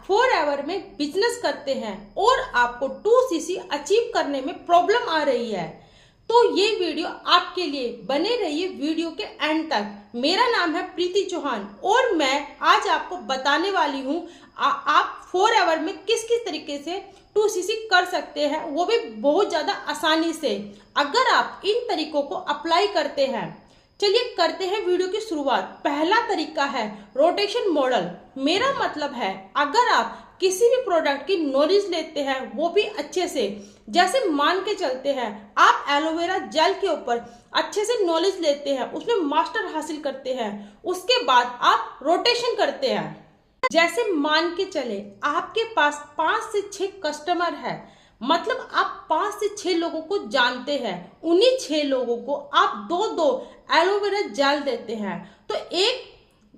4एवर में बिजनेस करते हैं और आपको 2cc अचीव करने में प्रॉब्लम आ रही है तो ये वीडियो आपके लिए, बने रहिए वीडियो के एंड तक। मेरा नाम है प्रीति चौहान और मैं आज आपको बताने वाली हूँ आप 4एवर में किस किस तरीके से 2cc कर सकते हैं, वो भी बहुत ज़्यादा आसानी से, अगर आप इन तरीकों को अप्लाई करते हैं। चलिए करते हैं वीडियो की शुरुआत। पहला तरीका है रोटेशन मॉडल। मेरा मतलब है अगर आप किसी भी प्रोडक्ट की नॉलेज लेते हैं, वो भी अच्छे से, जैसे मान के चलते हैं आप एलोवेरा जेल के ऊपर अच्छे से नॉलेज लेते हैं, उसमें मास्टर हासिल करते हैं, उसके बाद आप रोटेशन करते हैं। जैसे मान के चले आपके पास 5 से 6 कस्टमर है, मतलब आप 5 से 6 लोगों को जानते हैं, उन्हीं 6 लोगों को आप 2-2 एलोवेरा जेल देते हैं, तो एक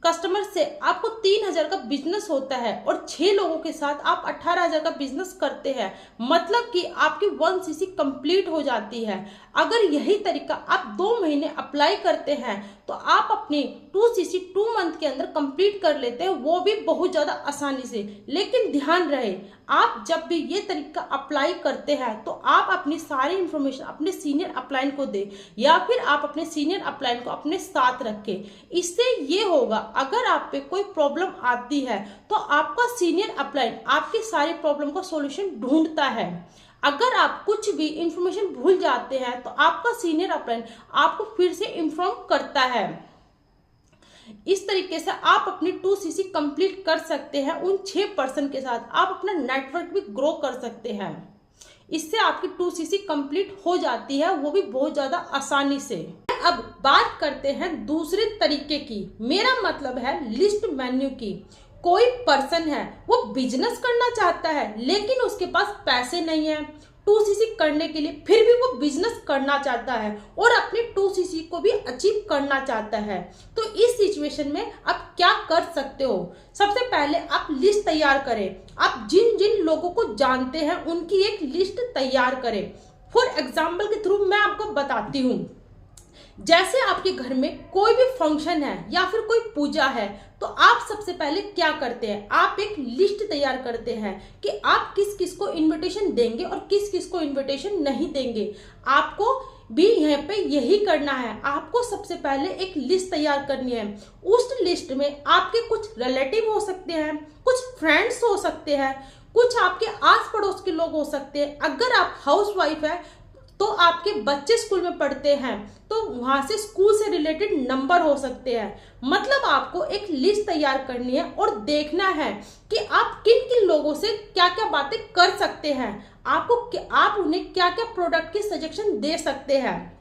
कस्टमर से आपको 3000 का बिजनेस होता है और 6 लोगों के साथ आप 18000 का बिजनेस करते हैं, मतलब कि आपकी 1cc कंप्लीट हो जाती है। अगर यही तरीका आप 2 महीने अप्लाई करते हैं तो आप अपनी 2cc 2 मंथ के अंदर कंप्लीट कर लेते हैं, वो भी बहुत ज़्यादा आसानी से। लेकिन ध्यान रहे, आप जब भी ये तरीका अप्लाई करते हैं तो आप अपनी सारी इंफॉर्मेशन अपने सीनियर अपलाइन को दें या फिर आप अपने सीनियर अपलाइन को अपने साथ रखें। इससे ये होगा अगर आप पे कोई प्रॉब्लम आती है तो आपका सीनियर अपलाइन आपकी सारी प्रॉब्लम का सॉल्यूशन ढूंढता है। अगर आप कुछ भी इंफॉर्मेशन भूल जाते हैं तो आपका सीनियर अपलाइन आपको फिर से इंफॉर्म करता है। इस तरीके से आप अपनी 2cc कंप्लीट कर सकते हैं। उन 6 पर्सन के साथ आप अपना नेटवर्क भी ग्रो कर सकते हैं। इससे आपकी 2cc कंप्लीट हो जाती है, वो भी बहुत ज़्यादा आसानी से। अब बात करते हैं दूसरे तरीके की, मेरा मतलब है लिस्ट मेन्यू की। कोई पर्सन है वो बिजनेस करना चाहता है लेकिन उसके पास पैसे नहीं है 2cc करने के लिए, फिर भी वो बिजनेस करना चाहता है और अपनी 2cc को भी अचीव करना चाहता है। तो इस सिचुएशन में आप क्या कर सकते हो? सबसे पहले आप लिस्ट तैयार करें। आप जिन जिन लोगों को जानते हैं उनकी एक लिस्ट तैयार करें। फॉर एग्जाम्पल के थ्रू मैं आपको बताती हूँ। जैसे आपके घर में कोई भी फंक्शन है या फिर कोई पूजा है तो आप सबसे पहले क्या करते हैं, आप एक लिस्ट तैयार करते हैं कि आप किस किस को इनविटेशन देंगे और किस किस को इनविटेशन नहीं देंगे। आपको भी यहाँ पे यही करना है। आपको सबसे पहले एक लिस्ट तैयार करनी है। उस लिस्ट में आपके कुछ रिलेटिव हो सकते हैं, कुछ फ्रेंड्स हो सकते हैं, कुछ आपके आस पड़ोस के लोग हो सकते हैं। अगर आप हाउसवाइफ है तो आपके बच्चे स्कूल में पढ़ते हैं तो वहां से स्कूल से रिलेटेड नंबर हो सकते हैं। मतलब आपको एक लिस्ट तैयार करनी है और देखना है कि आप किन किन लोगों से क्या क्या बातें कर सकते हैं, आप उन्हें क्या क्या प्रोडक्ट की सजेशन दे सकते हैं।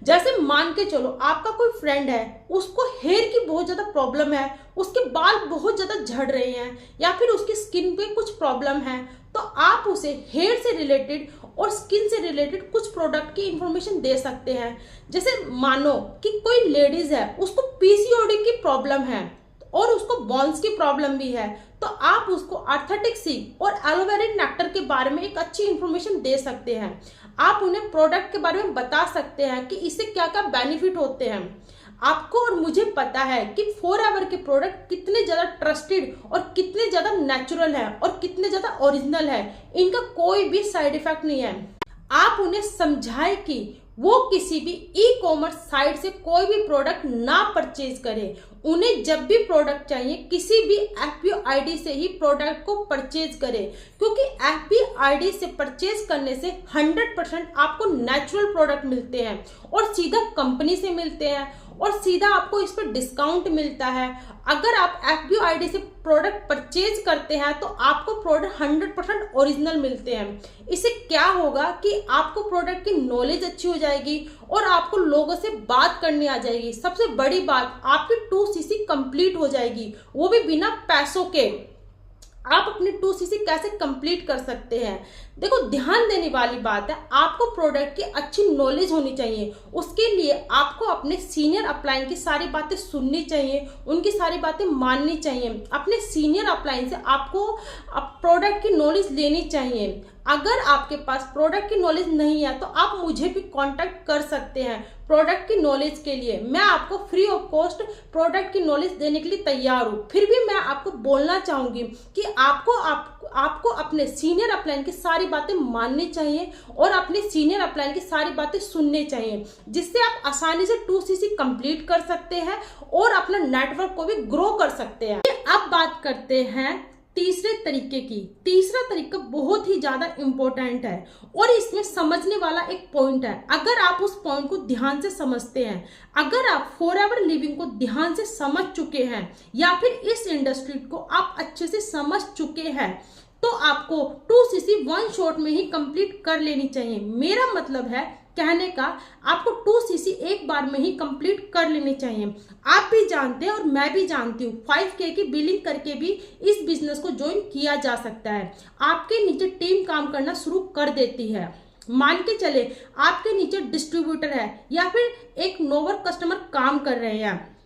जैसे मान के चलो आपका कोई फ्रेंड है, उसको हेयर की बहुत ज़्यादा प्रॉब्लम है, उसके बाल बहुत ज़्यादा झड़ रहे हैं या फिर उसकी स्किन पे कुछ प्रॉब्लम है, तो आप उसे हेयर से रिलेटेड और स्किन से रिलेटेड कुछ प्रोडक्ट की इंफॉर्मेशन दे सकते हैं। जैसे मानो कि कोई लेडीज है, उसको पीसीओडी की प्रॉब्लम है और उसको बॉन्स की प्रॉब्लम भी है, तो आप उसको आर्थेटिक सीड और एलोवेरा नेक्टर के बारे में एक अच्छी इंफॉर्मेशन दे सकते हैं। आप उन्हें प्रोडक्ट के बारे में बता सकते हैं कि इससे क्या क्या बेनिफिट होते हैं। आपको और मुझे पता है कि 4एवर के प्रोडक्ट कितने ज़्यादा ट्रस्टेड और कितने ज़्यादा नेचुरल है और कितने ज़्यादा ओरिजिनल है, इनका कोई भी साइड इफेक्ट नहीं है। आप उन्हें समझाएं कि वो किसी भी ई-कॉमर्स साइट से कोई भी प्रोडक्ट ना परचेज करें। उन्हें जब भी प्रोडक्ट चाहिए किसी भी FBO ID से ही प्रोडक्ट को परचेज करें, क्योंकि FBO ID से परचेज करने से 100% आपको नेचुरल प्रोडक्ट मिलते हैं और सीधा कंपनी से मिलते हैं और सीधा आपको इस पर डिस्काउंट मिलता है। अगर आप FBO ID से प्रोडक्ट परचेज करते हैं तो आपको प्रोडक्ट 100% ओरिजिनल मिलते हैं। इससे क्या होगा कि आपको प्रोडक्ट की नॉलेज अच्छी हो जाएगी और आपको लोगों से बात करनी आ जाएगी। सबसे बड़ी बात, आपकी 2cc कंप्लीट हो जाएगी, वो भी बिना पैसों के। आप अपनी 2cc कैसे कंप्लीट कर सकते हैं? देखो, ध्यान देने वाली बात है, आपको प्रोडक्ट की अच्छी नॉलेज होनी चाहिए। उसके लिए आपको अपने सीनियर अपलाइन की सारी बातें सुननी चाहिए, उनकी सारी बातें माननी चाहिए। अपने सीनियर अपलाइन से आपको प्रोडक्ट की नॉलेज लेनी चाहिए। अगर आपके पास प्रोडक्ट की नॉलेज नहीं है तो आप मुझे भी कांटेक्ट कर सकते हैं प्रोडक्ट की नॉलेज के लिए। मैं आपको फ्री ऑफ कॉस्ट प्रोडक्ट की नॉलेज देने के लिए तैयार हूँ। फिर भी मैं आपको बोलना चाहूंगी कि आपको अपने सीनियर अपलाइन की सारी बातें माननी चाहिए और अपने सीनियर अपलाइन की सारी बातें सुननी चाहिए, जिससे आप आसानी से 2cc कंप्लीट कर सकते हैं और अपना नेटवर्क को भी ग्रो कर सकते हैं। अब बात करते हैं तीसरे तरीके की। तीसरा तरीका बहुत ही ज्यादा इंपॉर्टेंट है और इसमें समझने वाला एक पॉइंट है। अगर आप उस पॉइंट को ध्यान से समझते हैं, अगर आप फॉरएवर लिविंग को ध्यान से समझ चुके हैं या फिर इस इंडस्ट्री को आप अच्छे से समझ चुके हैं, तो आपको 2cc वन शॉट में ही कंप्लीट कर लेनी चाहिए। मेरा मतलब है कहने का, आपको 2cc एक बार में ही कंप्लीट कर लेनी चाहिए। आप भी जानते हैं और मैं भी जानती हूँ 5K की बिलिंग करके भी इस बिजनेस को ज्वाइन किया जा सकता है। आपके नीचे टीम काम करना शुरू कर देती है। मान के चले आपके नीचे डिस्ट्रीब्यूटर है या फिर एक नोवर कस्टमर काम कर रहे हैं।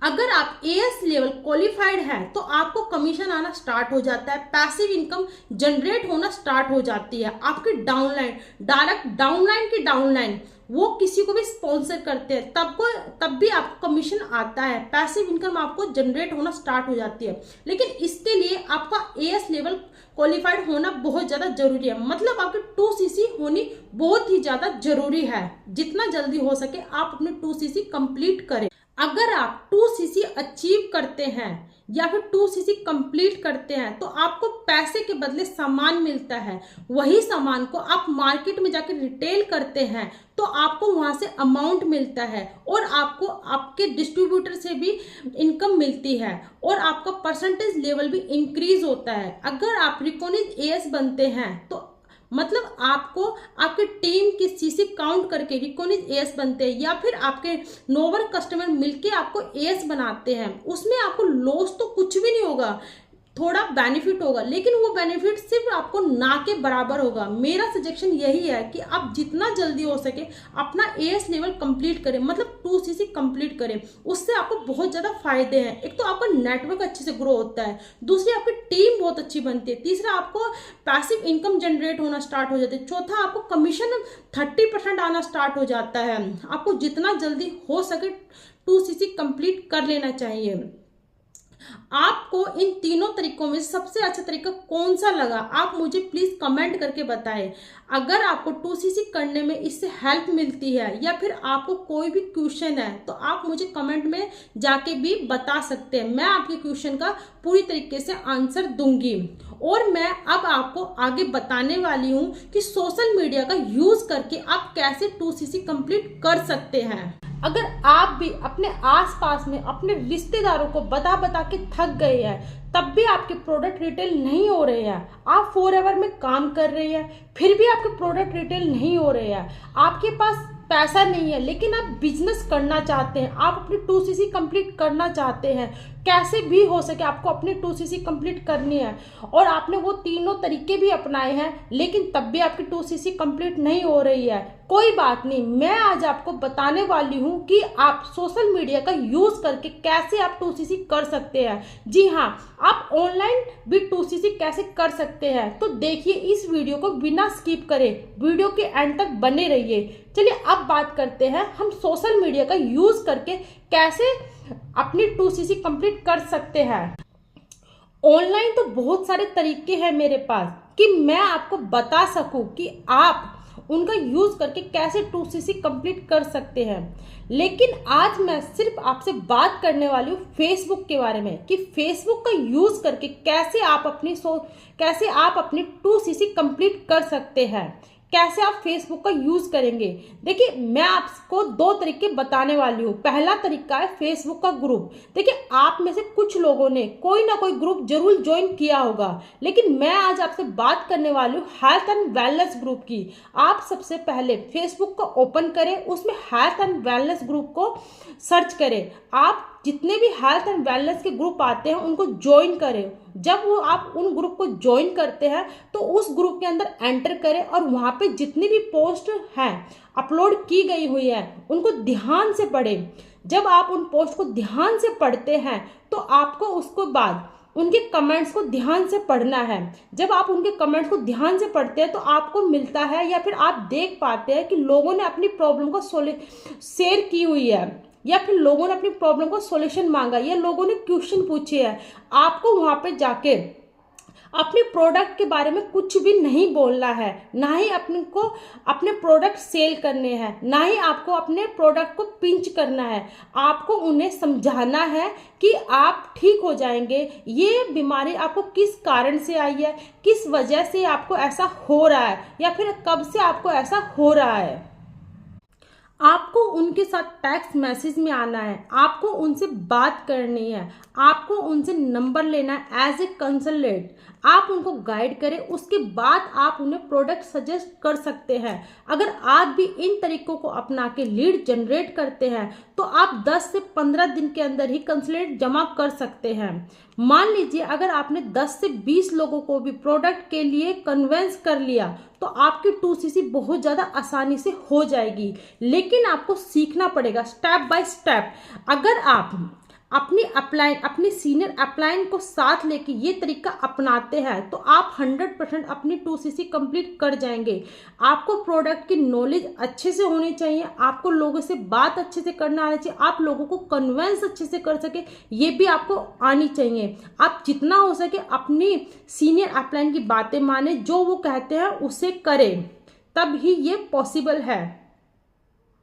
अगर आप AS लेवल क्वालिफाइड है तो आपको कमीशन आना स्टार्ट हो जाता है, पैसिव इनकम जनरेट होना स्टार्ट हो जाती है। आपकी डाउनलाइन, डायरेक्ट डाउनलाइन की डाउनलाइन वो किसी को भी स्पॉन्सर करते हैं, तब भी आपको कमीशन आता है, पैसिव इनकम आपको जनरेट होना स्टार्ट हो जाती है। लेकिन इसके लिए आपका AS लेवल क्वालिफाइड होना बहुत ज़्यादा जरूरी है। मतलब आपकी 2cc होनी बहुत ही ज़्यादा जरूरी है। जितना जल्दी हो सके आप अपने 2cc कंप्लीट करें। अगर आप 2cc अचीव करते हैं या फिर 2cc कंप्लीट करते हैं तो आपको पैसे के बदले सामान मिलता है। वही सामान को आप मार्केट में जाकर रिटेल करते हैं तो आपको वहां से अमाउंट मिलता है और आपको आपके डिस्ट्रीब्यूटर से भी इनकम मिलती है और आपका परसेंटेज लेवल भी इंक्रीज होता है। अगर आप रिकॉग्नाइज्ड AS बनते हैं तो मतलब आपको आपके टीम की CC काउंट करके रिकॉग्नाइज्ड AS बनते हैं या फिर आपके नोवर कस्टमर मिलके आपको AS बनाते हैं, उसमें आपको लॉस तो कुछ भी नहीं होगा, थोड़ा बेनिफिट होगा, लेकिन वो बेनिफिट सिर्फ आपको ना के बराबर होगा। मेरा सजेशन यही है कि आप जितना जल्दी हो सके अपना AS लेवल कंप्लीट करें, मतलब 2cc कंप्लीट करें। उससे आपको बहुत ज़्यादा फायदे हैं। एक तो आपका नेटवर्क अच्छे से ग्रो होता है, दूसरी आपकी टीम बहुत अच्छी बनती है, तीसरा आपको पैसिव इनकम जनरेट होना स्टार्ट हो जाती है, चौथा आपको कमीशन 30% आना स्टार्ट हो जाता है। आपको जितना जल्दी हो सके 2cc कंप्लीट कर लेना चाहिए। आपको इन तीनों तरीकों में सबसे अच्छा तरीका कौन सा लगा आप मुझे प्लीज कमेंट करके बताएं। अगर आपको 2cc करने में इससे हेल्प मिलती है या फिर आपको कोई भी क्वेश्चन है तो आप मुझे कमेंट में जाके भी बता सकते हैं। मैं आपके क्वेश्चन का पूरी तरीके से आंसर दूंगी। और मैं अब आपको आगे बताने वाली हूं कि सोशल मीडिया का यूज करके आप कैसे 2cc कंप्लीट कर सकते हैं। अगर आप भी अपने आसपास में अपने रिश्तेदारों को बता के थक गए हैं, तब भी आपके प्रोडक्ट रिटेल नहीं हो रहे हैं, आप फॉरएवर में काम कर रहे हैं फिर भी आपके प्रोडक्ट रिटेल नहीं हो रहे हैं, आपके पास पैसा नहीं है लेकिन आप बिजनेस करना चाहते हैं, आप अपनी 2cc कंप्लीट करना चाहते हैं, कैसे भी हो सके आपको अपनी 2cc कंप्लीट करनी है और आपने वो तीनों तरीके भी अपनाए हैं लेकिन तब भी आपकी 2cc कंप्लीट नहीं हो रही है, कोई बात नहीं। मैं आज आपको बताने वाली हूं कि आप सोशल मीडिया का यूज करके कैसे आप 2cc कर सकते हैं। जी हाँ, आप ऑनलाइन भी 2cc कैसे कर सकते हैं। तो देखिए इस वीडियो को बिना स्किप करे वीडियो के एंड तक बने रहिए। चलिए अब बात करते हैं हम सोशल मीडिया का यूज करके कैसे अपनी 2cc कंप्लीट कर सकते हैं। ऑनलाइन तो बहुत सारे तरीके हैं मेरे पास कि मैं आपको बता सकूं कि आप उनका यूज करके कैसे 2cc कंप्लीट कर सकते हैं, लेकिन आज मैं सिर्फ आपसे बात करने वाली हूँ फेसबुक के बारे में कि फेसबुक का यूज करके कैसे आप अपनी 2cc कंप्लीट कर सकते हैं, कैसे आप फेसबुक का यूज करेंगे। देखिए मैं आपको दो तरीके बताने वाली हूँ। पहला तरीका है फेसबुक का ग्रुप। देखिए आप में से कुछ लोगों ने कोई ना कोई ग्रुप जरूर ज्वाइन किया होगा, लेकिन मैं आज आपसे बात करने वाली हूँ हेल्थ एंड वेलनेस ग्रुप की। आप सबसे पहले फेसबुक को ओपन करें, उसमें हेल्थ एंड वेलनेस ग्रुप को सर्च करें। आप जितने भी हेल्थ एंड वेलनेस के ग्रुप आते हैं उनको ज्वाइन करें। जब वो आप उन ग्रुप को ज्वाइन करते हैं तो उस ग्रुप के अंदर एंटर करें और वहाँ पे जितनी भी पोस्ट हैं अपलोड की गई हुई है उनको ध्यान से पढ़ें। जब आप उन पोस्ट को ध्यान से पढ़ते हैं तो आपको उसके बाद उनके कमेंट्स को ध्यान से पढ़ना है। जब आप उनके कमेंट्स को ध्यान से पढ़ते हैं तो आपको मिलता है या फिर आप देख पाते हैं कि लोगों ने अपनी प्रॉब्लम को शेयर की हुई है, या फिर लोगों ने अपनी प्रॉब्लम को सॉल्यूशन मांगा, या लोगों ने क्वेश्चन पूछे हैं। आपको वहाँ पे जाके अपने प्रोडक्ट के बारे में कुछ भी नहीं बोलना है, ना ही अपने प्रोडक्ट सेल करने हैं, ना ही आपको अपने प्रोडक्ट को पिंच करना है। आपको उन्हें समझाना है कि आप ठीक हो जाएंगे। ये बीमारी आपको किस कारण से आई है, किस वजह से आपको ऐसा हो रहा है, या फिर कब से आपको ऐसा हो रहा है। आपको उनके साथ टेक्स्ट मैसेज में आना है, आपको उनसे बात करनी है, आपको उनसे नंबर लेना है एज ए कंसल्टेंट। आप उनको गाइड करें, उसके बाद आप उन्हें प्रोडक्ट सजेस्ट कर सकते हैं। अगर आप भी इन तरीकों को अपना के लीड जनरेट करते हैं तो आप 10 से 15 दिन के अंदर ही कंसल्टेंट जमा कर सकते हैं। मान लीजिए अगर आपने 10 से 20 लोगों को भी प्रोडक्ट के लिए कन्वेंस कर लिया तो आपकी 2cc बहुत ज़्यादा आसानी से हो जाएगी। लेकिन आपको सीखना पड़ेगा स्टेप बाय स्टेप। अगर आप अपनी सीनियर अपलाइन को साथ लेके ये तरीका अपनाते हैं तो आप 100% अपनी 2cc कंप्लीट कर जाएंगे। आपको प्रोडक्ट की नॉलेज अच्छे से होनी चाहिए, आपको लोगों से बात अच्छे से करना आना चाहिए, आप लोगों को कन्वेंस अच्छे से कर सके ये भी आपको आनी चाहिए। आप जितना हो सके अपनी सीनियर अपलाइन की बातें माने, जो वो कहते हैं उसे करें, तब ही ये पॉसिबल है।